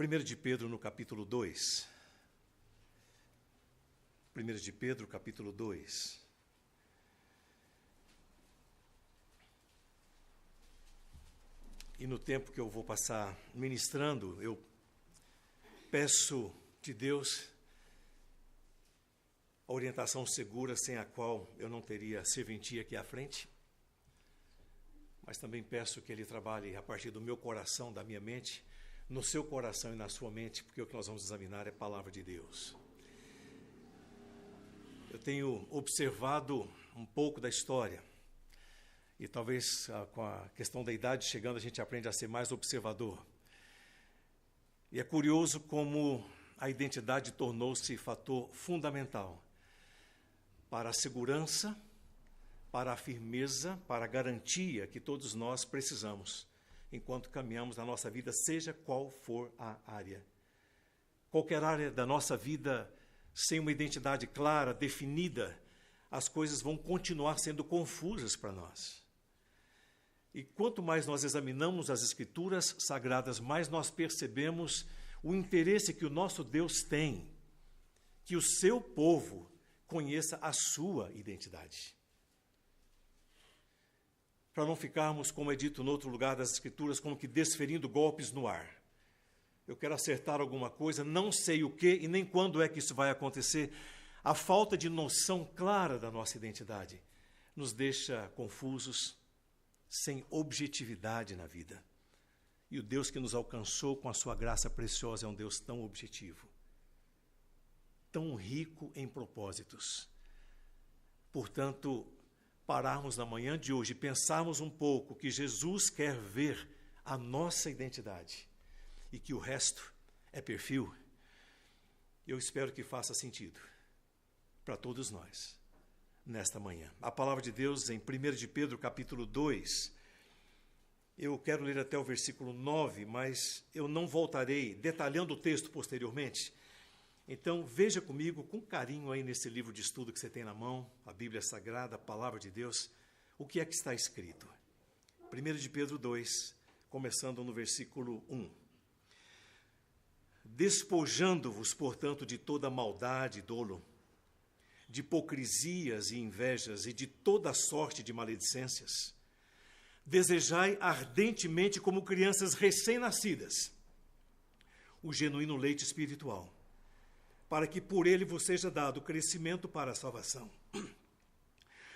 1 de Pedro, no capítulo 2. 1 de Pedro, capítulo 2. E no tempo que eu vou passar ministrando, eu peço de Deus a orientação segura, sem a qual eu não teria serventia aqui à frente. Mas também peço que Ele trabalhe a partir do meu coração, da minha mente, no seu coração e na sua mente, porque o que nós vamos examinar é a palavra de Deus. Eu tenho observado um pouco da história, e talvez com a questão da idade chegando, a gente aprende a ser mais observador. E é curioso como a identidade tornou-se fator fundamental para a segurança, para a firmeza, para a garantia que todos nós precisamos enquanto caminhamos na nossa vida, seja qual for a área. Qualquer área da nossa vida, sem uma identidade clara, definida, as coisas vão continuar sendo confusas para nós. E quanto mais nós examinamos as Escrituras Sagradas, mais nós percebemos o interesse que o nosso Deus tem, que o seu povo conheça a sua identidade. Para não ficarmos, como é dito no outro lugar das Escrituras, como que desferindo golpes no ar. Eu quero acertar alguma coisa, não sei o que e nem quando é que isso vai acontecer. A falta de noção clara da nossa identidade nos deixa confusos, sem objetividade na vida. E o Deus que nos alcançou com a sua graça preciosa é um Deus tão objetivo, tão rico em propósitos. Portanto, pararmos na manhã de hoje e pensarmos um pouco que Jesus quer ver a nossa identidade e que o resto é perfil, eu espero que faça sentido para todos nós nesta manhã. A palavra de Deus em 1 de Pedro, capítulo 2, eu quero ler até o versículo 9, mas eu não voltarei detalhando o texto posteriormente. Então, veja comigo com carinho aí nesse livro de estudo que você tem na mão, a Bíblia Sagrada, a Palavra de Deus, o que é que está escrito. 1 de Pedro 2, começando no versículo 1. Despojando-vos, portanto, de toda maldade e dolo, de hipocrisias e invejas e de toda sorte de maledicências, desejai ardentemente como crianças recém-nascidas o genuíno leite espiritual, para que por ele vos seja dado crescimento para a salvação.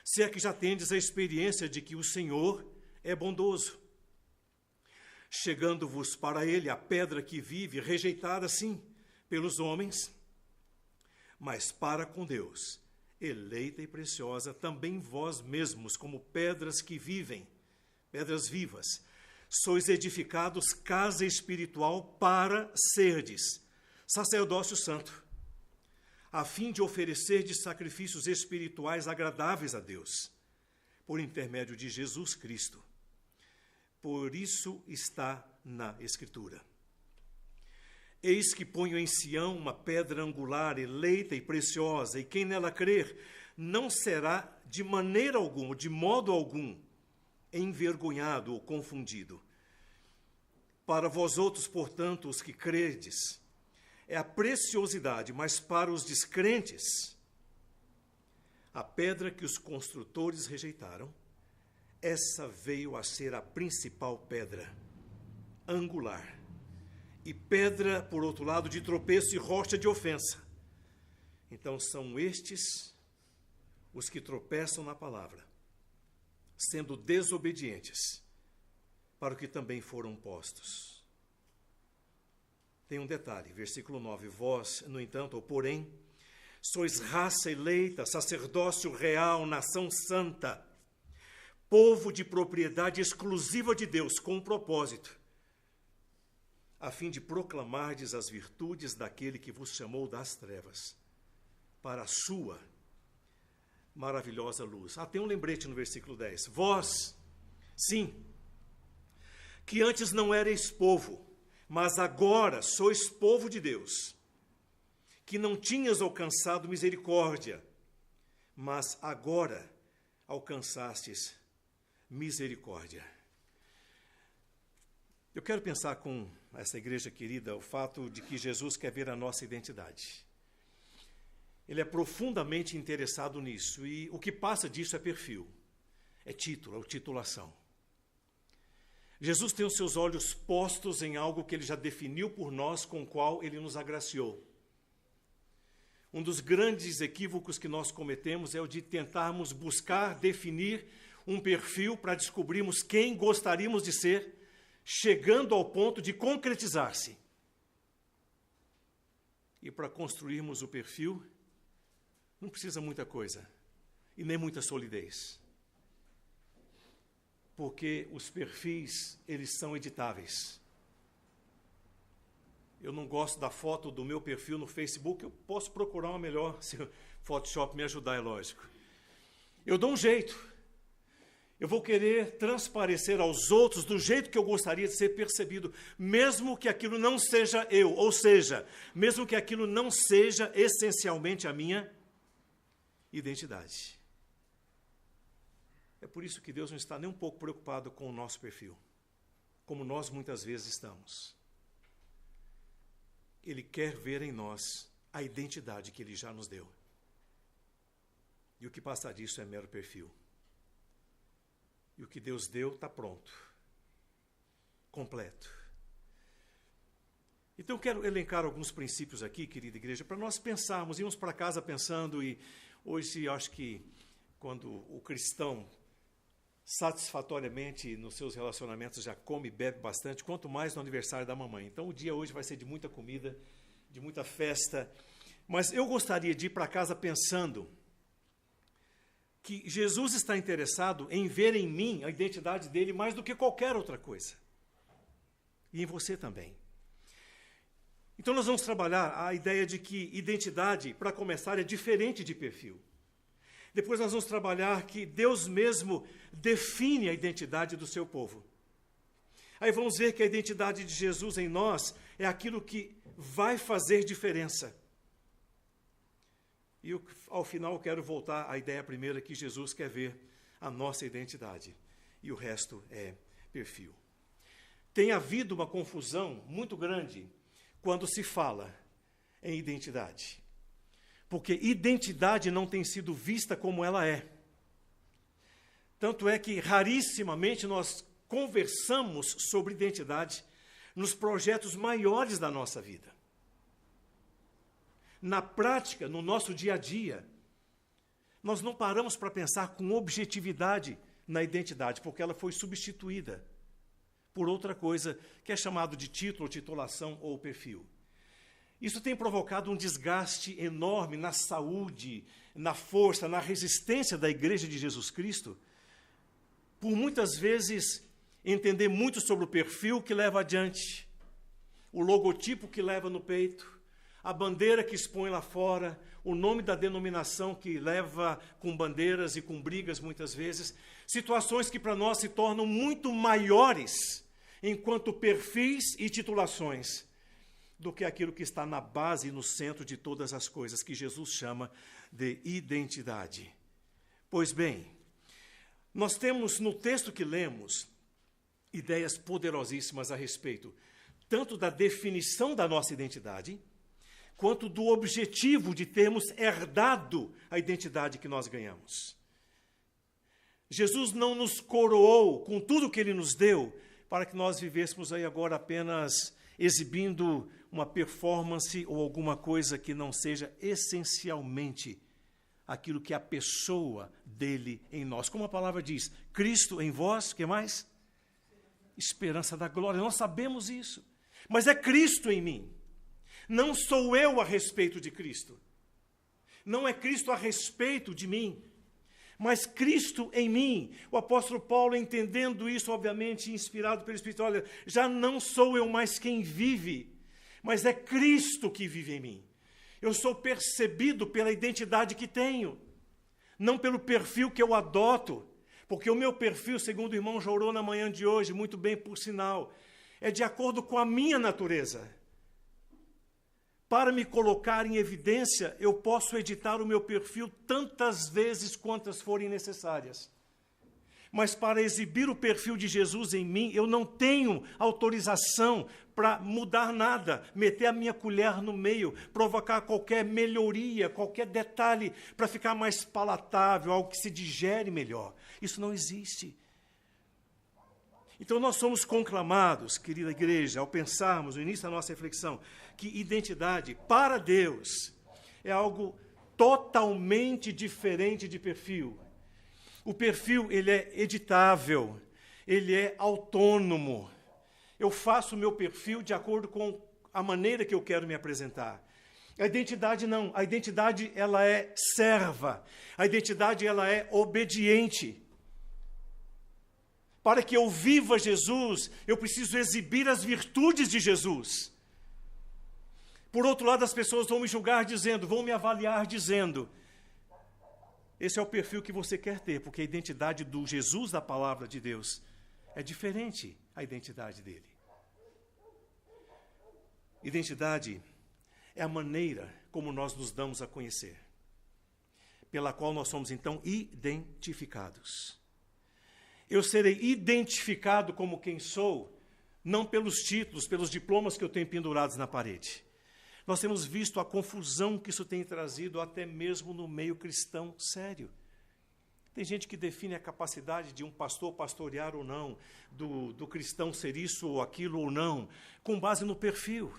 Se é que já tendes a experiência de que o Senhor é bondoso, chegando-vos para ele a pedra que vive, rejeitada sim pelos homens, mas para com Deus, eleita e preciosa, também vós mesmos, como pedras que vivem, pedras vivas, sois edificados casa espiritual para serdes sacerdócio santo, a fim de oferecerdes sacrifícios espirituais agradáveis a Deus, por intermédio de Jesus Cristo. Por isso está na Escritura. Eis que ponho em Sião uma pedra angular, eleita e preciosa, e quem nela crer não será de maneira alguma, de modo algum, envergonhado ou confundido. Para vós outros, portanto, os que credes, é a preciosidade, mas para os descrentes, a pedra que os construtores rejeitaram, essa veio a ser a principal pedra, angular, e pedra, por outro lado, de tropeço e rocha de ofensa. Então são estes os que tropeçam na palavra, sendo desobedientes, para o que também foram postos. Tem um detalhe, versículo 9, vós, no entanto, ou porém, sois raça eleita, sacerdócio real, nação santa, povo de propriedade exclusiva de Deus, com um propósito, a fim de proclamardes as virtudes daquele que vos chamou das trevas, para a sua maravilhosa luz. Tem um lembrete no versículo 10, vós, sim, que antes não erais povo, mas agora sois povo de Deus, que não tinhas alcançado misericórdia, mas agora alcançastes misericórdia. Eu quero pensar com essa igreja querida o fato de que Jesus quer ver a nossa identidade. Ele é profundamente interessado nisso, e o que passa disso é perfil, é título, é titulação. Jesus tem os seus olhos postos em algo que ele já definiu por nós, com o qual ele nos agraciou. Um dos grandes equívocos que nós cometemos é o de tentarmos buscar definir um perfil para descobrirmos quem gostaríamos de ser, chegando ao ponto de concretizar-se. E para construirmos o perfil, não precisa muita coisa, e nem muita solidez. Porque os perfis, eles são editáveis. Eu não gosto da foto do meu perfil no Facebook, eu posso procurar uma melhor, se o Photoshop me ajudar, é lógico. Eu dou um jeito. Eu vou querer transparecer aos outros do jeito que eu gostaria de ser percebido, mesmo que aquilo não seja eu, ou seja, mesmo que aquilo não seja essencialmente a minha identidade. É por isso que Deus não está nem um pouco preocupado com o nosso perfil, como nós muitas vezes estamos. Ele quer ver em nós a identidade que Ele já nos deu. E o que passa disso é mero perfil. E o que Deus deu está pronto, completo. Então eu quero elencar alguns princípios aqui, querida igreja, para nós pensarmos, irmos para casa pensando, e hoje acho que quando o cristão satisfatoriamente nos seus relacionamentos já come e bebe bastante, quanto mais no aniversário da mamãe. Então o dia hoje vai ser de muita comida, de muita festa, mas eu gostaria de ir para casa pensando que Jesus está interessado em ver em mim a identidade dele mais do que qualquer outra coisa. E em você também. Então nós vamos trabalhar a ideia de que identidade, para começar, é diferente de perfil. Depois nós vamos trabalhar que Deus mesmo define a identidade do seu povo. Aí vamos ver que a identidade de Jesus em nós é aquilo que vai fazer diferença. E ao final eu quero voltar à ideia primeira, que Jesus quer ver a nossa identidade. E o resto é perfil. Tem havido uma confusão muito grande quando se fala em identidade. Porque identidade não tem sido vista como ela é. Tanto é que rarissimamente nós conversamos sobre identidade nos projetos maiores da nossa vida. Na prática, no nosso dia a dia, nós não paramos para pensar com objetividade na identidade, porque ela foi substituída por outra coisa que é chamado de título, titulação ou perfil. Isso tem provocado um desgaste enorme na saúde, na força, na resistência da Igreja de Jesus Cristo, por muitas vezes entender muito sobre o perfil que leva adiante, o logotipo que leva no peito, a bandeira que expõe lá fora, o nome da denominação que leva com bandeiras e com brigas muitas vezes, situações que para nós se tornam muito maiores enquanto perfis e titulações do que aquilo que está na base e no centro de todas as coisas, que Jesus chama de identidade. Pois bem, nós temos no texto que lemos ideias poderosíssimas a respeito tanto da definição da nossa identidade, quanto do objetivo de termos herdado a identidade que nós ganhamos. Jesus não nos coroou com tudo que Ele nos deu para que nós vivêssemos aí agora apenas exibindo uma performance ou alguma coisa que não seja essencialmente aquilo que é a pessoa dele em nós. Como a palavra diz, Cristo em vós, o que mais? Esperança da glória. Nós sabemos isso. Mas é Cristo em mim. Não sou eu a respeito de Cristo. Não é Cristo a respeito de mim, mas Cristo em mim. O apóstolo Paulo, entendendo isso, obviamente, inspirado pelo Espírito, olha, já não sou eu mais quem vive, mas é Cristo que vive em mim. Eu sou percebido pela identidade que tenho, não pelo perfil que eu adoto, porque o meu perfil, segundo o irmão Jorô na manhã de hoje, muito bem por sinal, é de acordo com a minha natureza. Para me colocar em evidência, eu posso editar o meu perfil tantas vezes quantas forem necessárias. Mas para exibir o perfil de Jesus em mim, eu não tenho autorização para mudar nada, meter a minha colher no meio, provocar qualquer melhoria, qualquer detalhe, para ficar mais palatável, algo que se digere melhor. Isso não existe. Então nós somos conclamados, querida igreja, ao pensarmos no início da nossa reflexão, que identidade para Deus é algo totalmente diferente de perfil. O perfil, ele é editável, ele é autônomo. Eu faço o meu perfil de acordo com a maneira que eu quero me apresentar. A identidade não. A identidade, ela é serva. A identidade, ela é obediente. Para que eu viva Jesus, eu preciso exibir as virtudes de Jesus. Por outro lado, as pessoas vão me julgar dizendo, vão me avaliar dizendo, esse é o perfil que você quer ter, porque a identidade do Jesus da palavra de Deus é diferente a identidade dele. Identidade é a maneira como nós nos damos a conhecer, pela qual nós somos, então, identificados. Eu serei identificado como quem sou, não pelos títulos, pelos diplomas que eu tenho pendurados na parede. Nós temos visto a confusão que isso tem trazido até mesmo no meio cristão sério. Tem gente que define a capacidade de um pastor pastorear ou não, do cristão ser isso ou aquilo ou não, com base no perfil.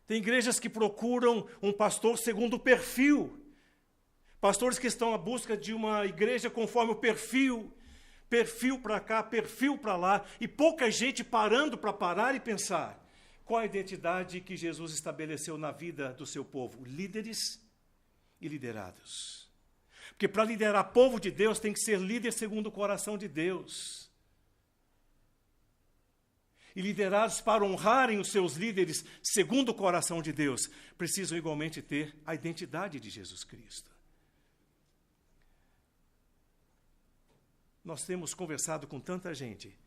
Tem igrejas que procuram um pastor segundo o perfil. Pastores que estão à busca de uma igreja conforme o perfil para cá, perfil para lá, e pouca gente parando para parar e pensar. Qual a identidade que Jesus estabeleceu na vida do seu povo? Líderes e liderados. Porque para liderar povo de Deus tem que ser líder segundo o coração de Deus. E liderados para honrarem os seus líderes segundo o coração de Deus, precisam igualmente ter a identidade de Jesus Cristo. Nós temos conversado com tanta gente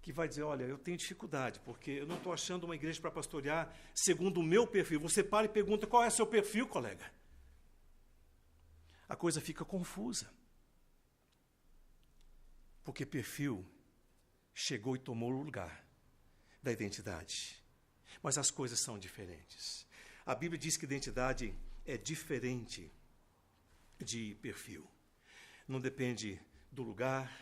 que vai dizer, olha, eu tenho dificuldade, porque eu não estou achando uma igreja para pastorear segundo o meu perfil. Você para e pergunta, qual é o seu perfil, colega? A coisa fica confusa. Porque perfil chegou e tomou o lugar da identidade. Mas as coisas são diferentes. A Bíblia diz que identidade é diferente de perfil. Não depende do lugar,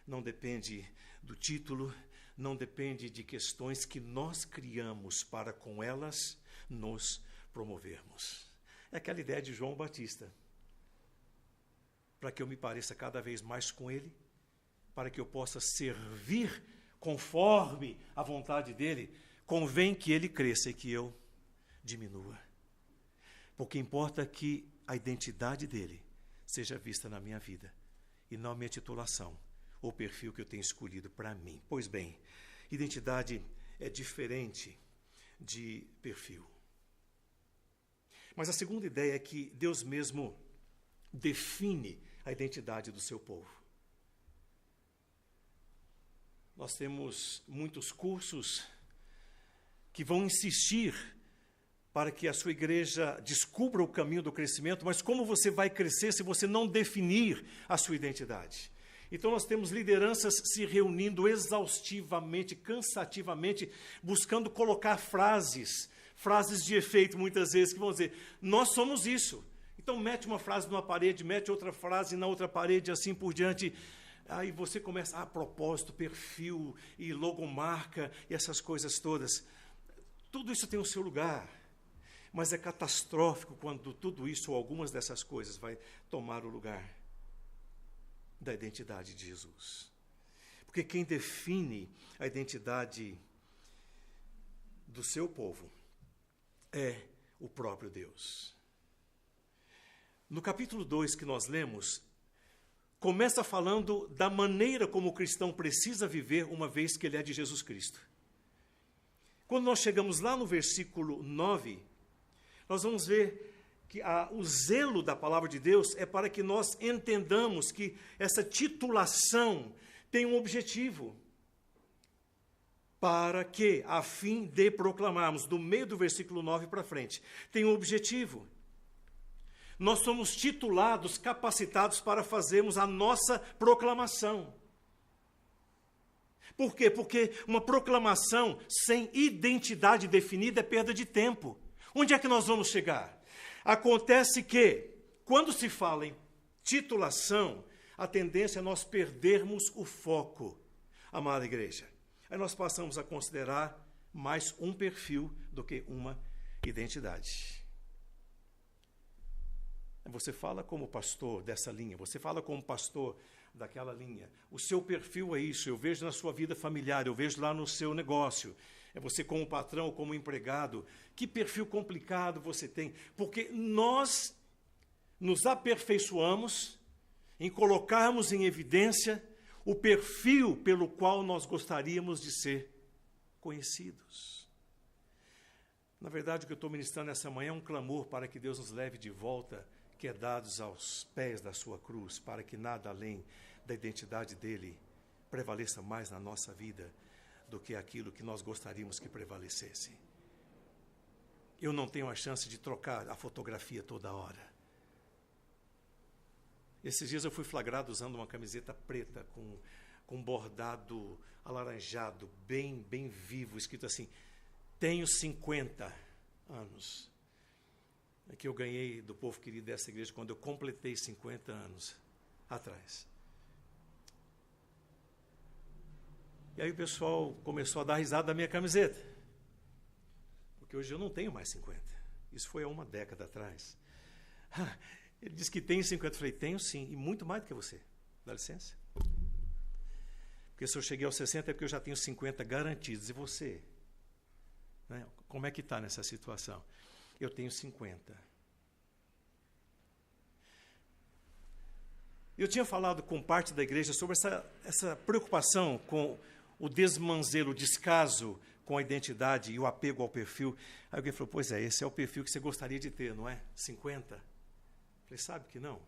não depende do título, não depende de questões que nós criamos para com elas nos promovermos. É aquela ideia de João Batista. Para que eu me pareça cada vez mais com ele, para que eu possa servir conforme a vontade dele, convém que ele cresça e que eu diminua. Porque importa que a identidade dele seja vista na minha vida, e não a minha titulação, ou perfil que eu tenho escolhido para mim. Pois bem, identidade é diferente de perfil. Mas a segunda ideia é que Deus mesmo define a identidade do seu povo. Nós temos muitos cursos que vão insistir para que a sua igreja descubra o caminho do crescimento, mas como você vai crescer se você não definir a sua identidade? Então nós temos lideranças se reunindo exaustivamente, cansativamente, buscando colocar frases de efeito muitas vezes, que vão dizer, nós somos isso. Então mete uma frase numa parede, mete outra frase na outra parede, assim por diante. Aí você começa, propósito, perfil e logomarca e essas coisas todas. Tudo isso tem o seu lugar, mas é catastrófico quando tudo isso ou algumas dessas coisas vai tomar o lugar da identidade de Jesus. Porque quem define a identidade do seu povo é o próprio Deus. No capítulo 2 que nós lemos, começa falando da maneira como o cristão precisa viver uma vez que ele é de Jesus Cristo. Quando nós chegamos lá no versículo 9, nós vamos ver que o zelo da palavra de Deus é para que nós entendamos que essa titulação tem um objetivo. Para que, a fim de proclamarmos, do meio do versículo 9 para frente, tem um objetivo. Nós somos titulados, capacitados para fazermos a nossa proclamação. Por quê? Porque uma proclamação sem identidade definida é perda de tempo. Onde é que nós vamos chegar? Acontece que, quando se fala em titulação, a tendência é nós perdermos o foco, amada igreja. Aí nós passamos a considerar mais um perfil do que uma identidade. Você fala como pastor dessa linha, você fala como pastor daquela linha. O seu perfil é isso, eu vejo na sua vida familiar, eu vejo lá no seu negócio. É você como patrão, como empregado. Que perfil complicado você tem, porque nós nos aperfeiçoamos em colocarmos em evidência o perfil pelo qual nós gostaríamos de ser conhecidos. Na verdade, o que eu estou ministrando essa manhã é um clamor para que Deus nos leve de volta, quedados aos pés da sua cruz, para que nada além da identidade dele prevaleça mais na nossa vida do que aquilo que nós gostaríamos que prevalecesse. Eu não tenho a chance de trocar a fotografia toda hora. Esses dias eu fui flagrado usando uma camiseta preta com bordado alaranjado, bem vivo, escrito assim, tenho 50 anos. É que eu ganhei do povo querido dessa igreja quando eu completei 50 anos atrás. E aí o pessoal começou a dar risada da minha camiseta. Porque hoje eu não tenho mais 50. Isso foi há uma década atrás. Ele disse que tem 50. Eu falei, tenho sim, e muito mais do que você. Dá licença. Porque se eu cheguei aos 60 é porque eu já tenho 50 garantidos. E você? Né? Como é que está nessa situação? Eu tenho 50. Eu tinha falado com parte da igreja sobre essa preocupação com o desmanzelo, o descaso com a identidade e o apego ao perfil. Aí alguém falou, pois é, esse é o perfil que você gostaria de ter, não é? 50? Eu falei, sabe que não?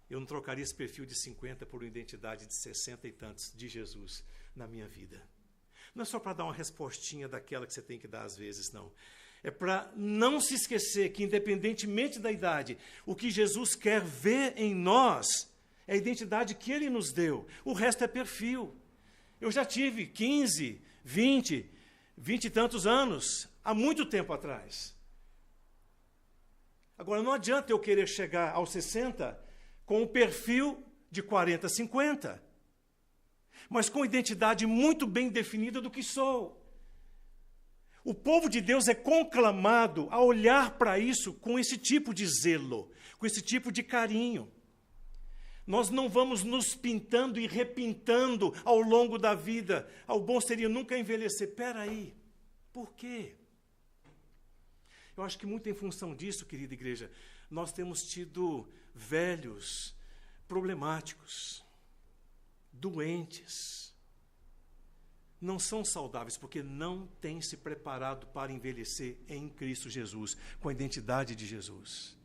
Eu não trocaria esse perfil de 50 por uma identidade de 60 e tantos de Jesus na minha vida. Não é só para dar uma respostinha daquela que você tem que dar às vezes, não. É para não se esquecer que, independentemente da idade, o que Jesus quer ver em nós é a identidade que Ele nos deu. O resto é perfil. Eu já tive 15, 20 e tantos anos, há muito tempo atrás. Agora, não adianta eu querer chegar aos 60 com o perfil de 40, 50, mas com identidade muito bem definida do que sou. O povo de Deus é conclamado a olhar para isso com esse tipo de zelo, com esse tipo de carinho. Nós não vamos nos pintando e repintando ao longo da vida. O bom seria nunca envelhecer. Espera aí, por quê? Eu acho que muito em função disso, querida igreja, nós temos tido velhos problemáticos, doentes, não são saudáveis porque não têm se preparado para envelhecer em Cristo Jesus, com a identidade de Jesus.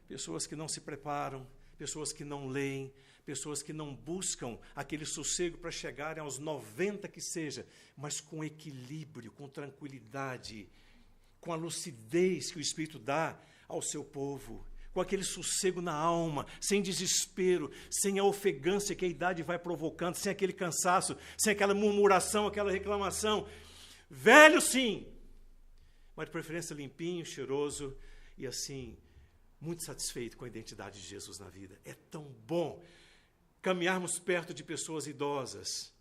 Pessoas que não se preparam, pessoas que não leem, pessoas que não buscam aquele sossego para chegarem aos 90 que seja, mas com equilíbrio, com tranquilidade, com a lucidez que o Espírito dá ao seu povo, com aquele sossego na alma, sem desespero, sem a ofegância que a idade vai provocando, sem aquele cansaço, sem aquela murmuração, aquela reclamação. Velho, sim, mas de preferência limpinho, cheiroso e assim, muito satisfeito com a identidade de Jesus na vida. É tão bom caminharmos perto de pessoas idosas,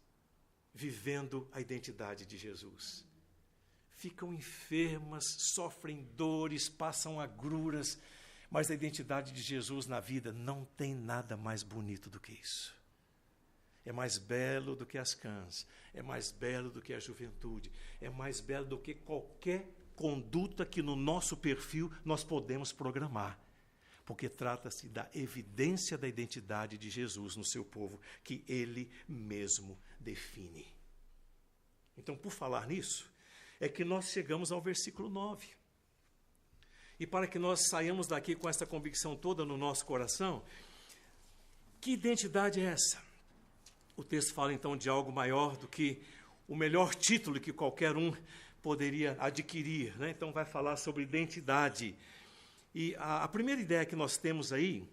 vivendo a identidade de Jesus. Ficam enfermas, sofrem dores, passam agruras, mas a identidade de Jesus na vida não tem nada mais bonito do que isso. É mais belo do que as cãs, é mais belo do que a juventude, é mais belo do que qualquer conduta que no nosso perfil nós podemos programar. Porque trata-se da evidência da identidade de Jesus no seu povo, que Ele mesmo define. Então, por falar nisso, é que nós chegamos ao versículo 9. E para que nós saiamos daqui com essa convicção toda no nosso coração, que identidade é essa? O texto fala então de algo maior do que o melhor título que qualquer um poderia adquirir, né? Então vai falar sobre identidade. E a primeira ideia que nós temos aí,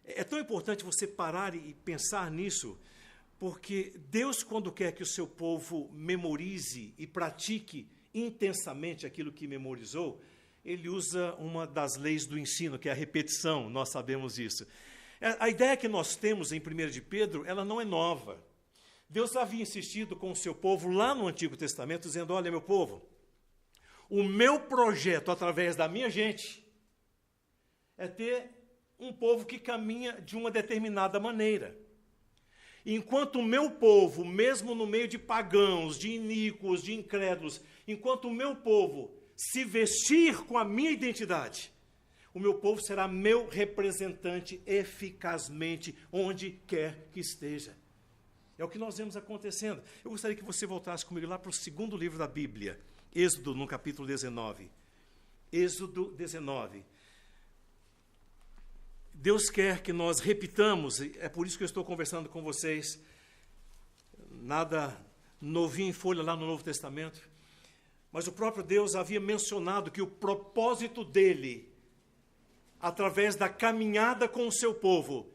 é tão importante você parar e pensar nisso, porque Deus, quando quer que o seu povo memorize e pratique intensamente aquilo que memorizou, ele usa uma das leis do ensino, que é a repetição, nós sabemos isso. A ideia que nós temos em 1 de Pedro, ela não é nova. Deus havia insistido com o seu povo lá no Antigo Testamento, dizendo, olha, meu povo, o meu projeto através da minha gente é ter um povo que caminha de uma determinada maneira. Enquanto o meu povo, mesmo no meio de pagãos, de iníquos, de incrédulos, enquanto o meu povo se vestir com a minha identidade, o meu povo será meu representante eficazmente, onde quer que esteja. É o que nós vemos acontecendo. Eu gostaria que você voltasse comigo lá para o segundo livro da Bíblia, Êxodo, no capítulo 19. Êxodo 19. Deus quer que nós repitamos, é por isso que eu estou conversando com vocês, nada novinho em folha lá no Novo Testamento, mas o próprio Deus havia mencionado que o propósito dele, através da caminhada com o seu povo,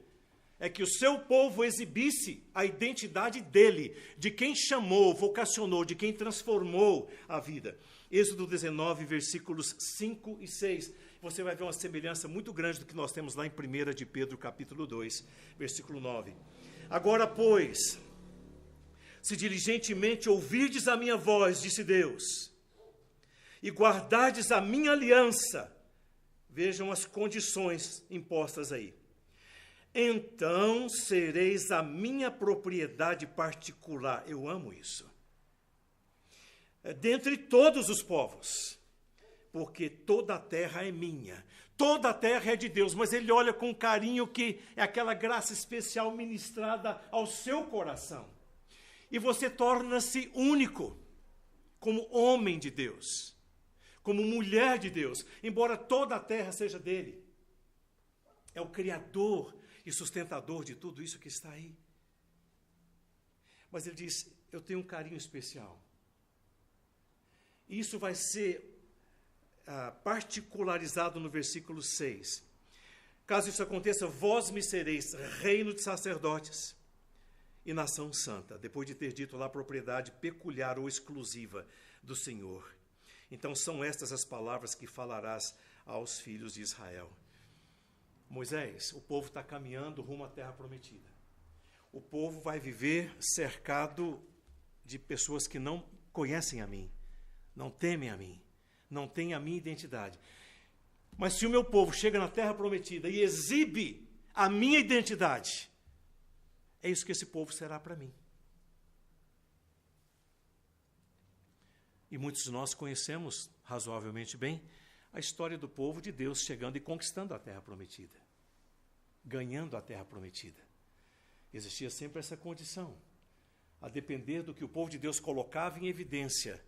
é que o seu povo exibisse a identidade dele, de quem chamou, vocacionou, de quem transformou a vida. Êxodo 19, versículos 5 e 6. Você vai ver uma semelhança muito grande do que nós temos lá em 1 de Pedro, capítulo 2, versículo 9. Agora, pois, se diligentemente ouvirdes a minha voz, disse Deus, e guardardes a minha aliança, vejam as condições impostas aí. Então sereis a minha propriedade particular. Eu amo isso. Dentre todos os povos, porque toda a terra é minha. Toda a terra é de Deus, mas ele olha com carinho que é aquela graça especial ministrada ao seu coração. E você torna-se único, como homem de Deus, como mulher de Deus, embora toda a terra seja dele. É o Criador e sustentador de tudo isso que está aí. Mas ele diz, eu tenho um carinho especial. Isso vai ser particularizado no versículo 6. Caso isso aconteça, vós me sereis reino de sacerdotes e nação santa, depois de ter dito lá propriedade peculiar ou exclusiva do Senhor. Então são estas as palavras que falarás aos filhos de Israel. Moisés, o povo está caminhando rumo à terra prometida. O povo vai viver cercado de pessoas que não conhecem a mim, não temem a mim, não têm a minha identidade. Mas se o meu povo chega na terra prometida e exibe a minha identidade, é isso que esse povo será para mim. E muitos de nós conhecemos razoavelmente bem a história do povo de Deus chegando e conquistando a terra prometida, ganhando a terra prometida. Existia sempre essa condição, a depender do que o povo de Deus colocava em evidência.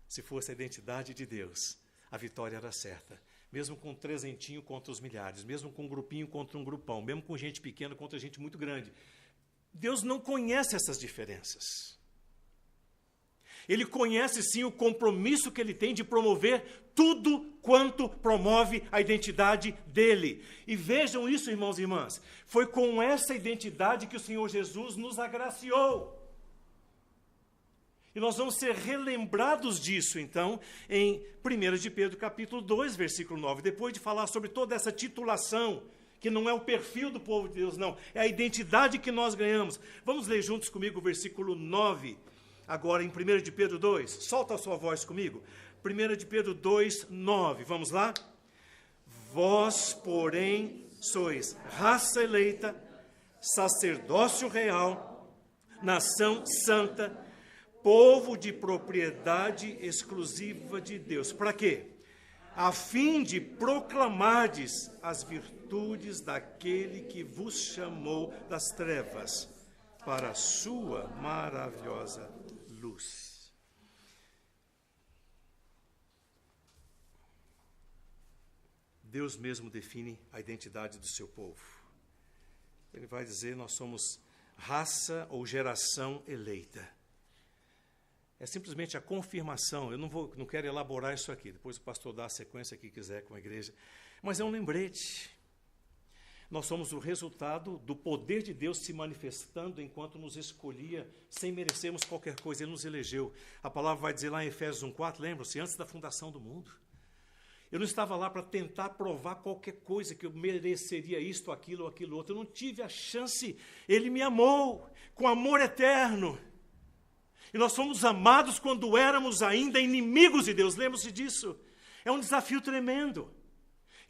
Se fosse a identidade de Deus, a vitória era certa. Mesmo com um trezentinho contra os milhares, mesmo com um grupinho contra um grupão, mesmo com gente pequena contra gente muito grande. Deus não conhece essas diferenças. Ele conhece sim o compromisso que ele tem de promover tudo quanto promove a identidade dele. E vejam isso, irmãos e irmãs, foi com essa identidade que o Senhor Jesus nos agraciou. E nós vamos ser relembrados disso, então, em 1 de Pedro, capítulo 2, versículo 9. Depois de falar sobre toda essa titulação, que não é o perfil do povo de Deus, não, é a identidade que nós ganhamos. Vamos ler juntos comigo o versículo 9, agora em 1 de Pedro 2. Solta a sua voz comigo. 1 de Pedro 2, 9. Vamos lá? Vós, porém, sois raça eleita, sacerdócio real, nação santa, povo de propriedade exclusiva de Deus. Para quê? A fim de proclamardes as virtudes daquele que vos chamou das trevas para a sua maravilhosa luz. Deus mesmo define a identidade do seu povo. Ele vai dizer, nós somos raça ou geração eleita. É simplesmente a confirmação. Eu não quero elaborar isso aqui. Depois o pastor dá a sequência que quiser com a igreja. Mas é um lembrete. Nós somos o resultado do poder de Deus se manifestando enquanto nos escolhia, sem merecermos qualquer coisa. Ele nos elegeu. A palavra vai dizer lá em Efésios 1,4, lembram-se, antes da fundação do mundo. Eu não estava lá para tentar provar qualquer coisa, que eu mereceria isto, aquilo ou aquilo outro. Eu não tive a chance. Ele me amou com amor eterno. E nós fomos amados quando éramos ainda inimigos de Deus. Lembre-se disso. É um desafio tremendo.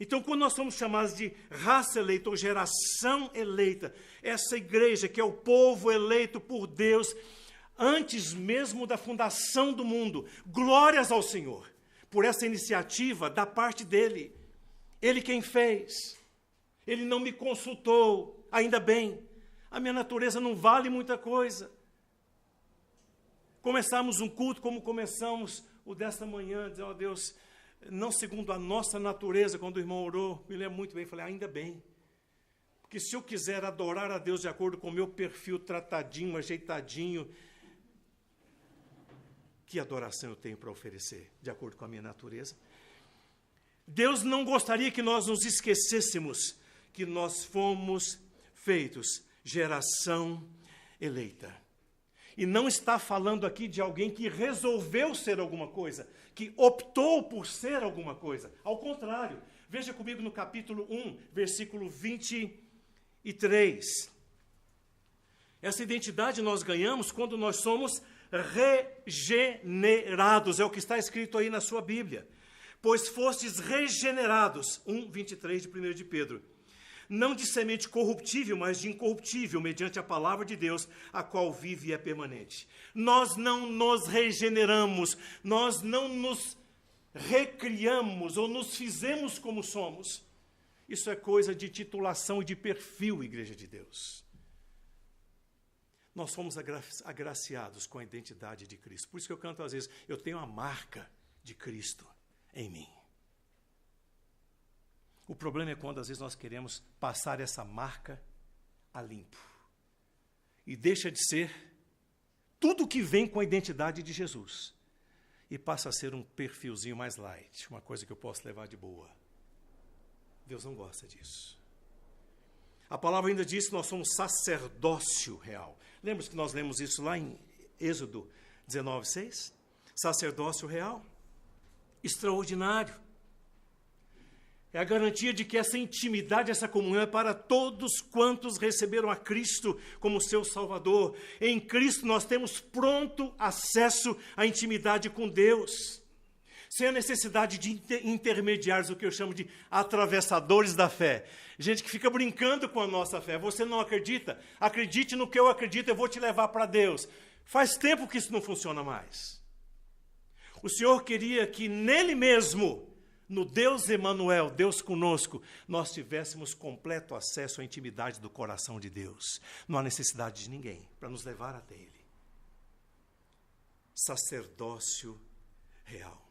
Então, quando nós somos chamados de raça eleita ou geração eleita, essa igreja que é o povo eleito por Deus, antes mesmo da fundação do mundo, glórias ao Senhor, por essa iniciativa da parte dele. Ele quem fez. Ele não me consultou, ainda bem. A minha natureza não vale muita coisa. Começamos um culto como começamos o desta manhã, dizendo, ó Deus, não segundo a nossa natureza, quando o irmão orou, me lembro muito bem, falei, ainda bem, porque se eu quiser adorar a Deus de acordo com o meu perfil tratadinho, ajeitadinho, que adoração eu tenho para oferecer, de acordo com a minha natureza? Deus não gostaria que nós nos esquecêssemos que nós fomos feitos geração eleita. E não está falando aqui de alguém que resolveu ser alguma coisa, que optou por ser alguma coisa. Ao contrário, veja comigo no capítulo 1, versículo 23. Essa identidade nós ganhamos quando nós somos regenerados. É o que está escrito aí na sua Bíblia. Pois fostes regenerados. 1, 23 de 1 de Pedro. Não de semente corruptível, mas de incorruptível, mediante a palavra de Deus, a qual vive e é permanente. Nós não nos regeneramos, nós não nos recriamos ou nos fizemos como somos. Isso é coisa de titulação e de perfil, Igreja de Deus. Nós fomos agraciados com a identidade de Cristo. Por isso que eu canto às vezes, eu tenho a marca de Cristo em mim. O problema é quando, às vezes, nós queremos passar essa marca a limpo. E deixa de ser tudo que vem com a identidade de Jesus. E passa a ser um perfilzinho mais light, uma coisa que eu posso levar de boa. Deus não gosta disso. A palavra ainda diz que nós somos sacerdócio real. Lembra que nós lemos isso lá em Êxodo 19:6? Sacerdócio real. Extraordinário. É a garantia de que essa intimidade, essa comunhão é para todos quantos receberam a Cristo como seu Salvador. Em Cristo nós temos pronto acesso à intimidade com Deus, sem a necessidade de intermediários, o que eu chamo de atravessadores da fé. Gente que fica brincando com a nossa fé. Você não acredita? Acredite no que eu acredito, eu vou te levar para Deus. Faz tempo que isso não funciona mais. O Senhor queria que nele mesmo, no Deus Emanuel, Deus conosco, nós tivéssemos completo acesso à intimidade do coração de Deus. Não há necessidade de ninguém para nos levar até Ele. Sacerdócio real.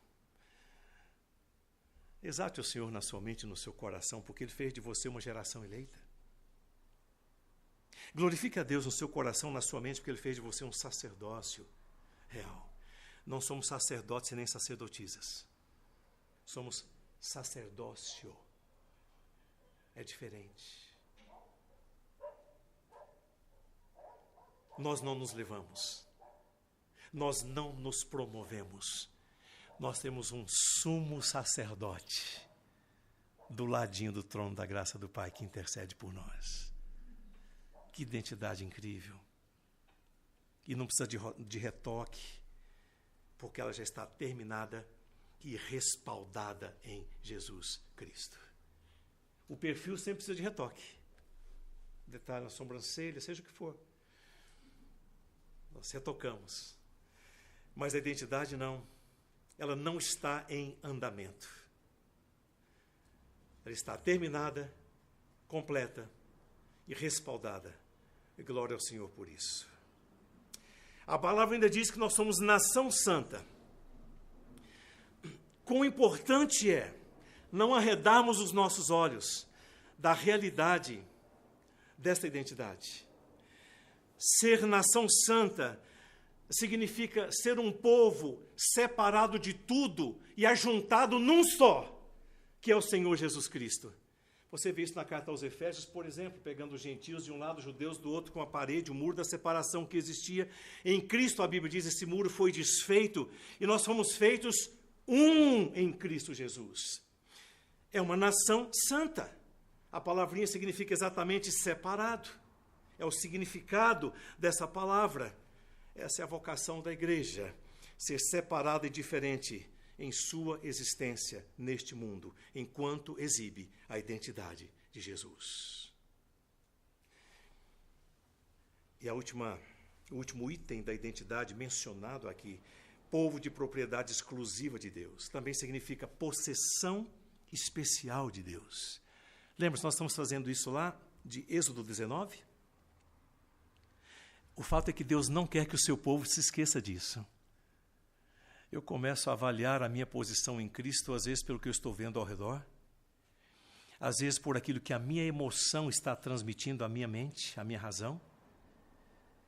Exalte o Senhor na sua mente e no seu coração, porque Ele fez de você uma geração eleita. Glorifique a Deus no seu coração, na sua mente, porque Ele fez de você um sacerdócio real. Não somos sacerdotes e nem sacerdotisas. Somos sacerdócio. É diferente. Nós não nos levamos. Nós não nos promovemos. Nós temos um sumo sacerdote do ladinho do trono da graça do Pai que intercede por nós. Que identidade incrível. E não precisa de retoque, porque ela já está terminada e respaldada em Jesus Cristo. O perfil sempre precisa de retoque. Detalhe na sobrancelha, seja o que for. Nós retocamos. Mas a identidade não. Ela não está em andamento. Ela está terminada, completa e respaldada. E glória ao Senhor por isso. A palavra ainda diz que nós somos nação santa. Quão importante é não arredarmos os nossos olhos da realidade desta identidade. Ser nação santa significa ser um povo separado de tudo e ajuntado num só, que é o Senhor Jesus Cristo. Você vê isso na carta aos Efésios, por exemplo, pegando os gentios de um lado, os judeus do outro, com a parede, o muro da separação que existia. Em Cristo, a Bíblia diz, esse muro foi desfeito e nós fomos feitos um em Cristo Jesus. É uma nação santa. A palavrinha significa exatamente separado. É o significado dessa palavra. Essa é a vocação da igreja, ser separada e diferente em sua existência neste mundo, enquanto exibe a identidade de Jesus. E o último item da identidade mencionado aqui, povo de propriedade exclusiva de Deus, também significa possessão especial de Deus. Lembra-se, nós estamos fazendo isso lá de Êxodo 19? O fato é que Deus não quer que o seu povo se esqueça disso. Eu começo a avaliar a minha posição em Cristo, às vezes pelo que eu estou vendo ao redor, às vezes por aquilo que a minha emoção está transmitindo à minha mente, à minha razão,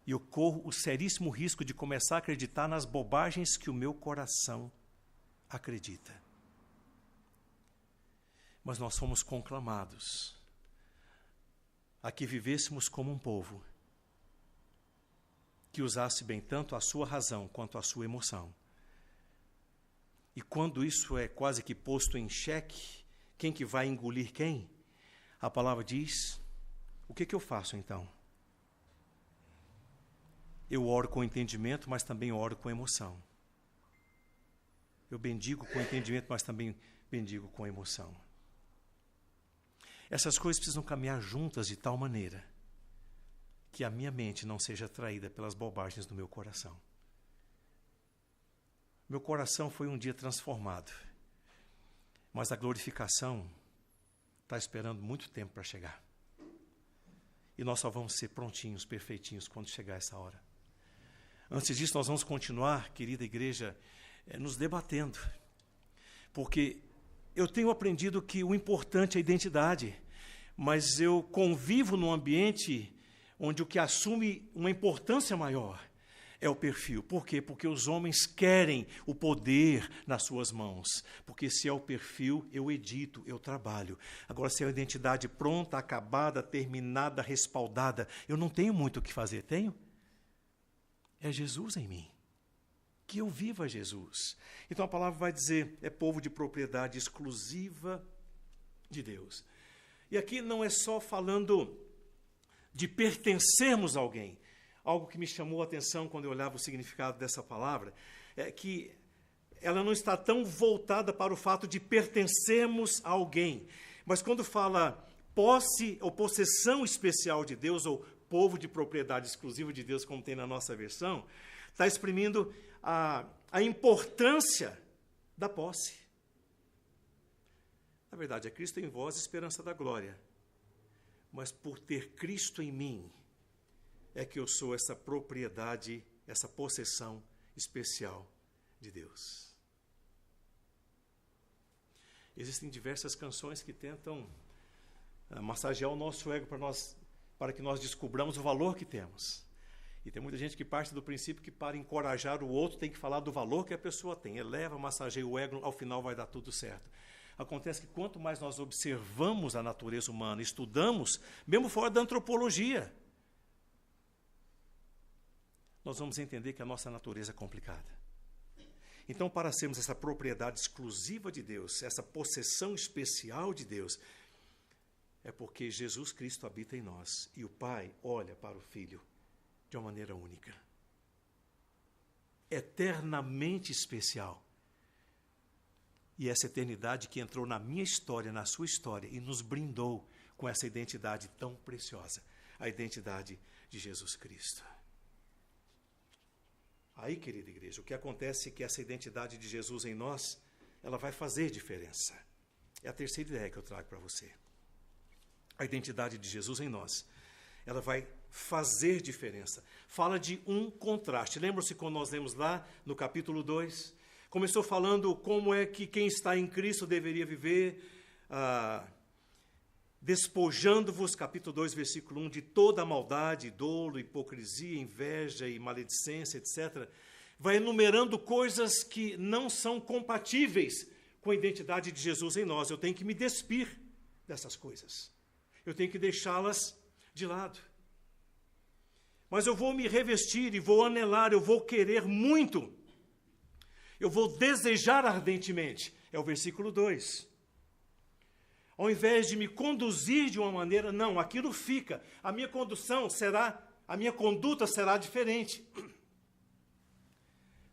e eu corro o seríssimo risco de começar a acreditar nas bobagens que o meu coração acredita. Mas nós fomos conclamados a que vivêssemos como um povo que usasse bem tanto a sua razão quanto a sua emoção. E quando isso é quase que posto em xeque, quem que vai engolir quem? A palavra diz, o que eu faço então? Eu oro com entendimento, mas também oro com emoção. Eu bendigo com entendimento, mas também bendigo com emoção. Essas coisas precisam caminhar juntas de tal maneira que a minha mente não seja atraída pelas bobagens do meu coração. Meu coração foi um dia transformado, mas a glorificação está esperando muito tempo para chegar. E nós só vamos ser prontinhos, perfeitinhos, quando chegar essa hora. Antes disso, nós vamos continuar, querida igreja, nos debatendo, porque eu tenho aprendido que o importante é a identidade, mas eu convivo num ambiente onde o que assume uma importância maior é o perfil. Por quê? Porque os homens querem o poder nas suas mãos. Porque se é o perfil, eu edito, eu trabalho. Agora, se é a identidade pronta, acabada, terminada, respaldada, eu não tenho muito o que fazer, tenho? É Jesus em mim. Que eu viva Jesus. Então a palavra vai dizer, é povo de propriedade exclusiva de Deus. E aqui não é só falando de pertencermos a alguém. Algo que me chamou a atenção quando eu olhava o significado dessa palavra, é que ela não está tão voltada para o fato de pertencermos a alguém. Mas quando fala posse ou possessão especial de Deus, ou povo de propriedade exclusiva de Deus, como tem na nossa versão, está exprimindo a importância da posse. Na verdade, é Cristo em vós, esperança da glória. Mas por ter Cristo em mim, é que eu sou essa propriedade, essa possessão especial de Deus. Existem diversas canções que tentam massagear o nosso ego para que nós descubramos o valor que temos. E tem muita gente que parte do princípio que para encorajar o outro tem que falar do valor que a pessoa tem. Eleva, massageia o ego, ao final vai dar tudo certo. Acontece que quanto mais nós observamos a natureza humana, estudamos, mesmo fora da antropologia, nós vamos entender que a nossa natureza é complicada. Então, para sermos essa propriedade exclusiva de Deus, essa possessão especial de Deus, é porque Jesus Cristo habita em nós e o Pai olha para o Filho de uma maneira única, eternamente especial. E essa eternidade que entrou na minha história, na sua história, e nos brindou com essa identidade tão preciosa, a identidade de Jesus Cristo. Aí, querida igreja, o que acontece é que essa identidade de Jesus em nós, ela vai fazer diferença. É a terceira ideia que eu trago para você. A identidade de Jesus em nós, ela vai fazer diferença. Fala de um contraste. Lembram-se quando nós lemos lá no capítulo 2? Começou falando como é que quem está em Cristo deveria viver despojando-vos, capítulo 2, versículo 1, de toda a maldade, dolo, hipocrisia, inveja e maledicência, etc., vai enumerando coisas que não são compatíveis com a identidade de Jesus em nós. Eu tenho que me despir dessas coisas. Eu tenho que deixá-las de lado. Mas eu vou me revestir e vou anelar, eu vou querer muito. Eu vou desejar ardentemente. É o versículo 2. Ao invés de me conduzir de uma maneira, não, aquilo fica. A minha conduta será diferente.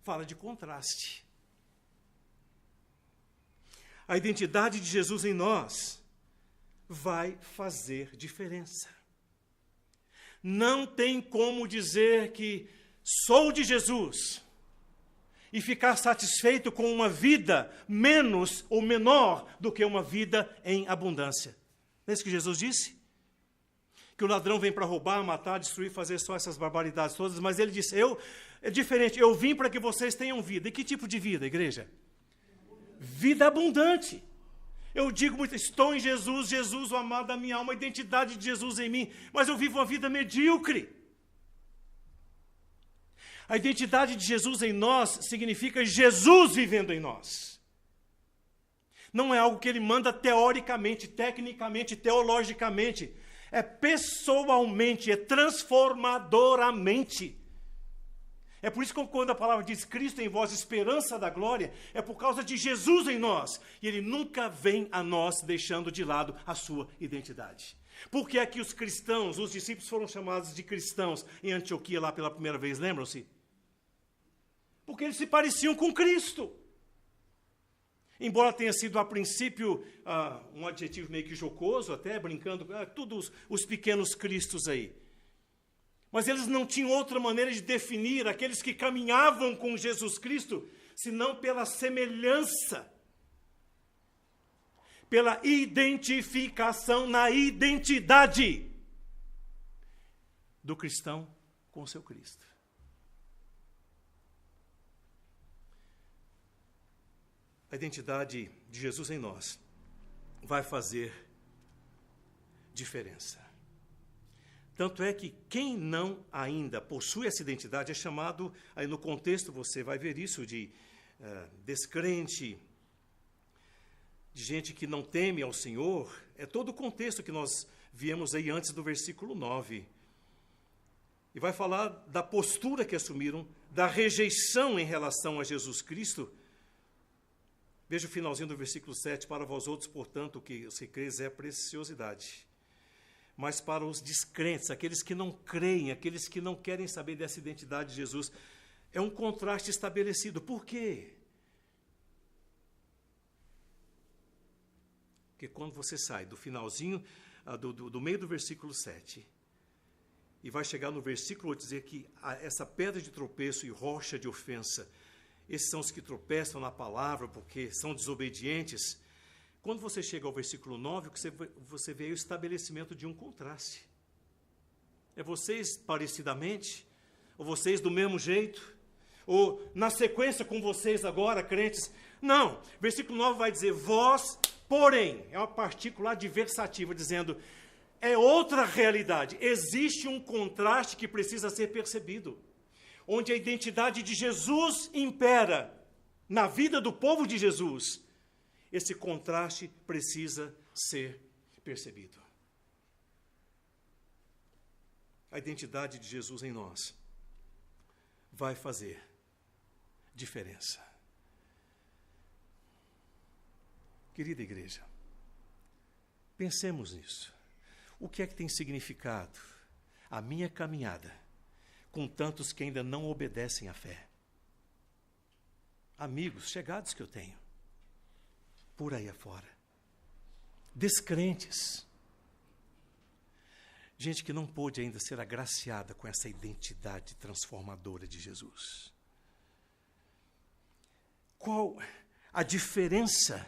Fala de contraste. A identidade de Jesus em nós vai fazer diferença. Não tem como dizer que sou de Jesus e ficar satisfeito com uma vida menos ou menor do que uma vida em abundância. Não é isso que Jesus disse? Que o ladrão vem para roubar, matar, destruir, fazer só essas barbaridades todas, mas ele disse, é diferente, eu vim para que vocês tenham vida. E que tipo de vida, igreja? Vida abundante. Eu digo muito, estou em Jesus, Jesus, o amado da minha alma, a identidade de Jesus em mim, mas eu vivo uma vida medíocre. A identidade de Jesus em nós significa Jesus vivendo em nós. Não é algo que ele manda teoricamente, tecnicamente, teologicamente. É pessoalmente, é transformadoramente. É por isso que quando a palavra diz Cristo em vós, esperança da glória, é por causa de Jesus em nós. E ele nunca vem a nós deixando de lado a sua identidade. Por que é que os cristãos, os discípulos foram chamados de cristãos em Antioquia lá pela primeira vez, lembram-se? Porque eles se pareciam com Cristo. Embora tenha sido a princípio um adjetivo meio que jocoso, até brincando, todos os pequenos cristos aí. Mas eles não tinham outra maneira de definir aqueles que caminhavam com Jesus Cristo, senão pela semelhança, pela identificação na identidade do cristão com o seu Cristo. A identidade de Jesus em nós vai fazer diferença. Tanto é que quem não ainda possui essa identidade é chamado, aí no contexto você vai ver isso, de descrente, de gente que não teme ao Senhor. É todo o contexto que nós viemos aí antes do versículo 9. E vai falar da postura que assumiram, da rejeição em relação a Jesus Cristo. Veja o finalzinho do versículo 7, para vós outros, portanto, o que os que creis é preciosidade. Mas para os descrentes, aqueles que não creem, aqueles que não querem saber dessa identidade de Jesus, é um contraste estabelecido. Por quê? Porque quando você sai do finalzinho, do meio do versículo 7, e vai chegar no versículo 8, dizer que essa pedra de tropeço e rocha de ofensa, esses são os que tropeçam na palavra porque são desobedientes. Quando você chega ao versículo 9, você vê o estabelecimento de um contraste. É vocês parecidamente, ou vocês do mesmo jeito, ou na sequência com vocês agora, crentes. Não, versículo 9 vai dizer, vós, porém, é uma partícula adversativa, dizendo, é outra realidade. Existe um contraste que precisa ser percebido, onde a identidade de Jesus impera na vida do povo de Jesus. Esse contraste precisa ser percebido. A identidade de Jesus em nós vai fazer diferença. Querida igreja, pensemos nisso. O que é que tem significado a minha caminhada com tantos que ainda não obedecem à fé? Amigos, chegados que eu tenho, por aí afora, descrentes, gente que não pôde ainda ser agraciada com essa identidade transformadora de Jesus. Qual a diferença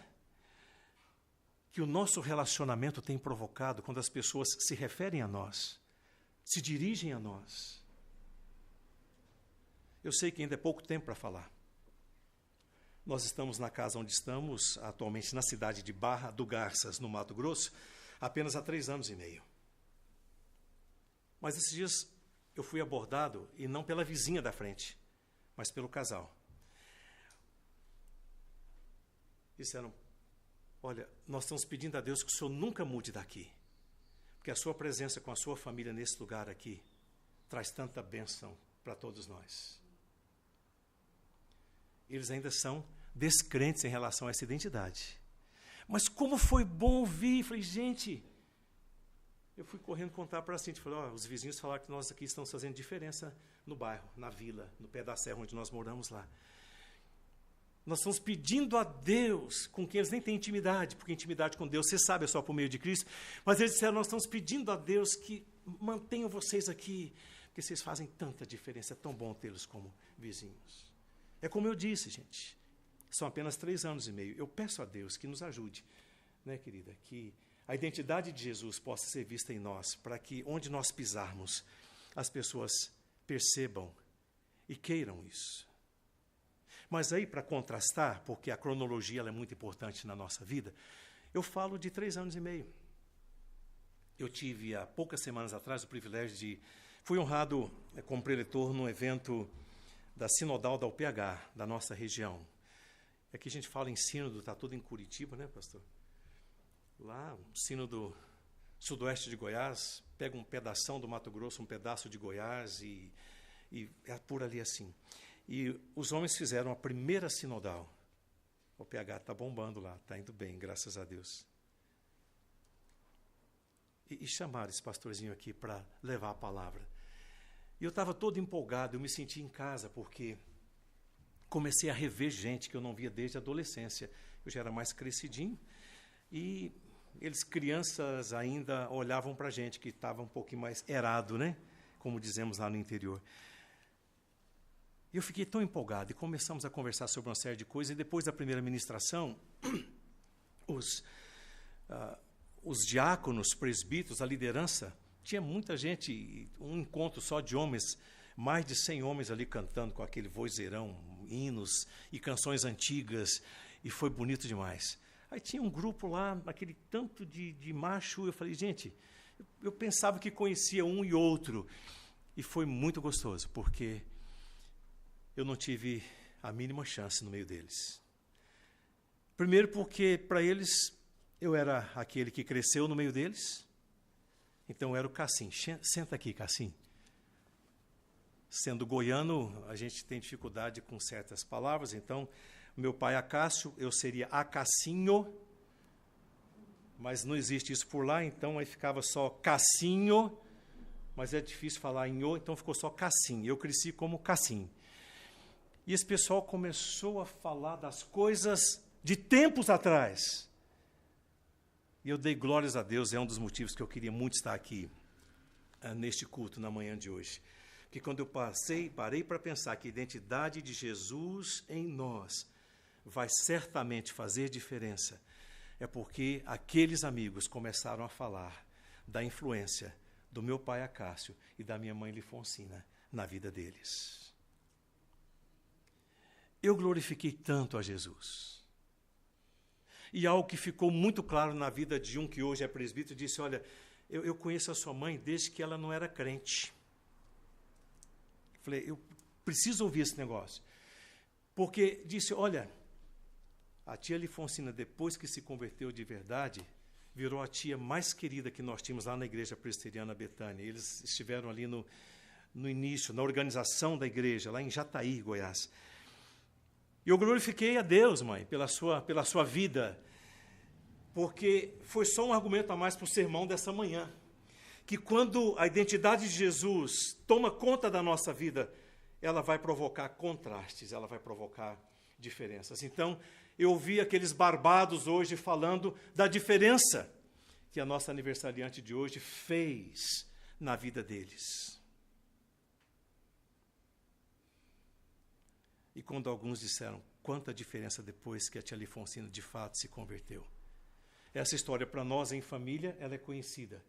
que o nosso relacionamento tem provocado quando as pessoas se referem a nós, se dirigem a nós? Eu sei que ainda é pouco tempo para falar. Nós estamos na casa onde estamos, atualmente na cidade de Barra do Garças, no Mato Grosso. apenas há 3 anos e meio. Mas esses dias eu fui abordado, e não pela vizinha da frente, mas pelo casal. Disseram, olha, nós estamos pedindo a Deus que o senhor nunca mude daqui, porque a sua presença com a sua família nesse lugar aqui traz tanta bênção para todos nós. Eles ainda são descrentes em relação a essa identidade. Mas como foi bom ouvir, falei, gente, eu fui correndo contar para a Cintia, falei, os vizinhos falaram que nós aqui estamos fazendo diferença no bairro, na vila, no pé da serra onde nós moramos lá. Nós estamos pedindo a Deus, com quem eles nem têm intimidade, porque intimidade com Deus, você sabe, é só por meio de Cristo, mas eles disseram, nós estamos pedindo a Deus que mantenham vocês aqui, porque vocês fazem tanta diferença, é tão bom tê-los como vizinhos. É como eu disse, gente, são apenas 3 anos e meio. Eu peço a Deus que nos ajude, né, querida, que a identidade de Jesus possa ser vista em nós, para que onde nós pisarmos, as pessoas percebam e queiram isso. Mas aí, para contrastar, porque a cronologia ela é muito importante na nossa vida, eu falo de 3 anos e meio. Eu tive, há poucas semanas atrás, o privilégio de... Fui honrado como preletor num evento da Sinodal da UPH, da nossa região. Aqui a gente fala em sínodo, está tudo em Curitiba, né, pastor? Lá, o sínodo sudoeste de Goiás, pega um pedação do Mato Grosso, um pedaço de Goiás, e é por ali assim. E os homens fizeram a primeira sinodal. O PH está bombando lá, está indo bem, graças a Deus. E chamaram esse pastorzinho aqui para levar a palavra. E eu estava todo empolgado, eu me senti em casa, porque comecei a rever gente que eu não via desde a adolescência. Eu já era mais crescidinho, e eles, crianças, ainda olhavam para a gente, que estava um pouquinho mais errado, né? Como dizemos lá no interior. E eu fiquei tão empolgado, e começamos a conversar sobre uma série de coisas, e depois da primeira ministração, os diáconos, presbíteros, a liderança, tinha muita gente, um encontro só de homens, mais de 100 homens ali cantando com aquele vozeirão, hinos e canções antigas, e foi bonito demais. Aí tinha um grupo lá, aquele tanto de macho, eu falei, gente, eu pensava que conhecia um e outro, e foi muito gostoso, porque eu não tive a mínima chance no meio deles. Primeiro porque, para eles, eu era aquele que cresceu no meio deles, então eu era o Cassim. Senta aqui, Cassim. Sendo goiano, a gente tem dificuldade com certas palavras, então, meu pai Acácio, eu seria Acassinho, mas não existe isso por lá, então aí ficava só Cassinho, mas é difícil falar em o, então ficou só Cassim. Eu cresci como Cassim. E esse pessoal começou a falar das coisas de tempos atrás. E eu dei glórias a Deus, é um dos motivos que eu queria muito estar aqui, neste culto, na manhã de hoje. Porque quando eu parei para pensar que a identidade de Jesus em nós vai certamente fazer diferença, é porque aqueles amigos começaram a falar da influência do meu pai Acácio e da minha mãe Lifonsina na vida deles. Eu glorifiquei tanto a Jesus. E algo que ficou muito claro na vida de um que hoje é presbítero, disse, olha, eu conheço a sua mãe desde que ela não era crente. Falei, eu preciso ouvir esse negócio. Porque disse, olha, a tia Lifonsina, depois que se converteu de verdade, virou a tia mais querida que nós tínhamos lá na igreja presbiteriana Betânia. Eles estiveram ali no início, na organização da igreja, lá em Jataí, Goiás. E eu glorifiquei a Deus, mãe, pela sua vida, porque foi só um argumento a mais para o sermão dessa manhã, que quando a identidade de Jesus toma conta da nossa vida, ela vai provocar contrastes, ela vai provocar diferenças. Então, eu ouvi aqueles barbados hoje falando da diferença que a nossa aniversariante de hoje fez na vida deles. E quando alguns disseram, quanta diferença depois que a tia Lifonsina de fato se converteu. Essa história para nós em família, ela é conhecida.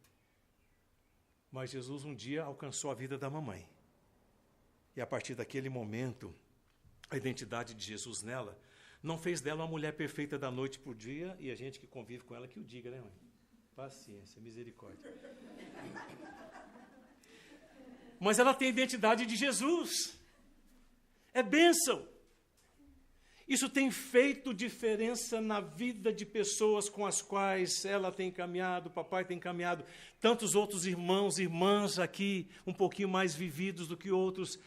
Mas Jesus um dia alcançou a vida da mamãe. E a partir daquele momento, a identidade de Jesus nela não fez dela uma mulher perfeita da noite para o dia, e a gente que convive com ela que o diga, né, mãe? Paciência, misericórdia. Mas ela tem a identidade de Jesus. É bênção. Isso tem feito diferença na vida de pessoas com as quais ela tem caminhado, o papai tem caminhado, tantos outros irmãos e irmãs aqui, um pouquinho mais vividos do que outros.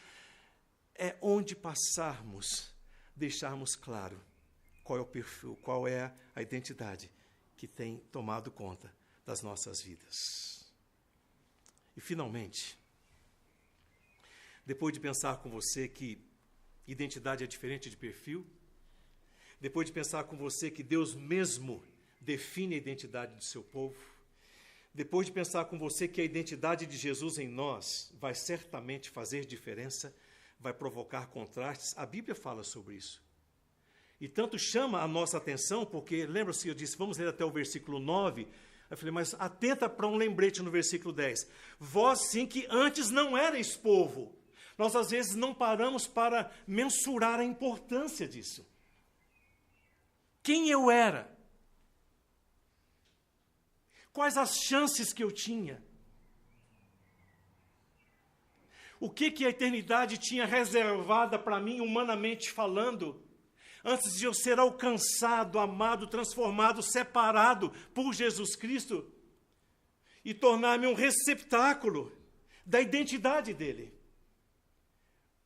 É onde passarmos, deixarmos claro qual é o perfil, qual é a identidade que tem tomado conta das nossas vidas. E, finalmente, depois de pensar com você que identidade é diferente de perfil, depois de pensar com você que Deus mesmo define a identidade do seu povo, depois de pensar com você que a identidade de Jesus em nós vai certamente fazer diferença, vai provocar contrastes, a Bíblia fala sobre isso. E tanto chama a nossa atenção, porque, lembra-se, eu disse, vamos ler até o versículo 9, eu falei, mas atenta para um lembrete no versículo 10. Vós, sim, que antes não erais povo. Nós, às vezes, não paramos para mensurar a importância disso. Quem eu era? Quais as chances que eu tinha? O que a eternidade tinha reservada para mim, humanamente falando, antes de eu ser alcançado, amado, transformado, separado por Jesus Cristo e tornar-me um receptáculo da identidade dele,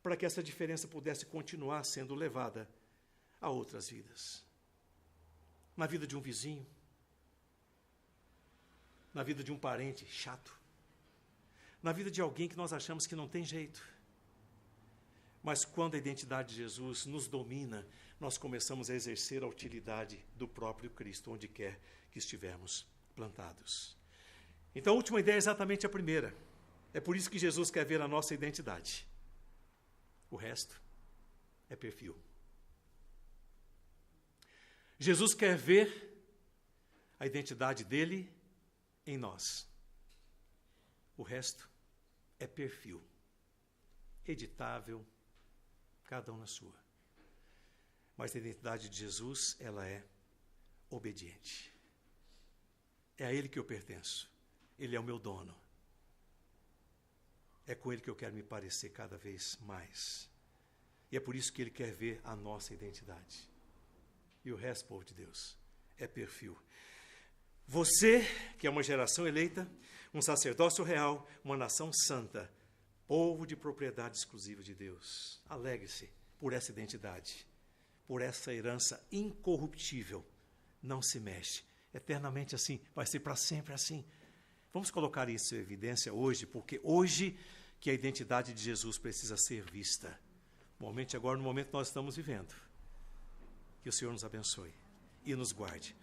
para que essa diferença pudesse continuar sendo levada a outras vidas. Na vida de um vizinho, na vida de um parente chato, na vida de alguém que nós achamos que não tem jeito. Mas quando a identidade de Jesus nos domina, nós começamos a exercer a utilidade do próprio Cristo, onde quer que estivermos plantados. Então, a última ideia é exatamente a primeira. É por isso que Jesus quer ver a nossa identidade. O resto é perfil. Jesus quer ver a identidade dele em nós. O resto é perfil. Editável, cada um na sua. Mas a identidade de Jesus, ela é obediente. É a Ele que eu pertenço. Ele é o meu dono. É com Ele que eu quero me parecer cada vez mais. E é por isso que Ele quer ver a nossa identidade. E o resto, povo de Deus, é perfil. Você, que é uma geração eleita, um sacerdócio real, uma nação santa, povo de propriedade exclusiva de Deus. Alegre-se por essa identidade, por essa herança incorruptível. Não se mexe. Eternamente assim, vai ser para sempre assim. Vamos colocar isso em evidência hoje, porque hoje que a identidade de Jesus precisa ser vista. Agora, no momento que nós estamos vivendo. Que o Senhor nos abençoe e nos guarde.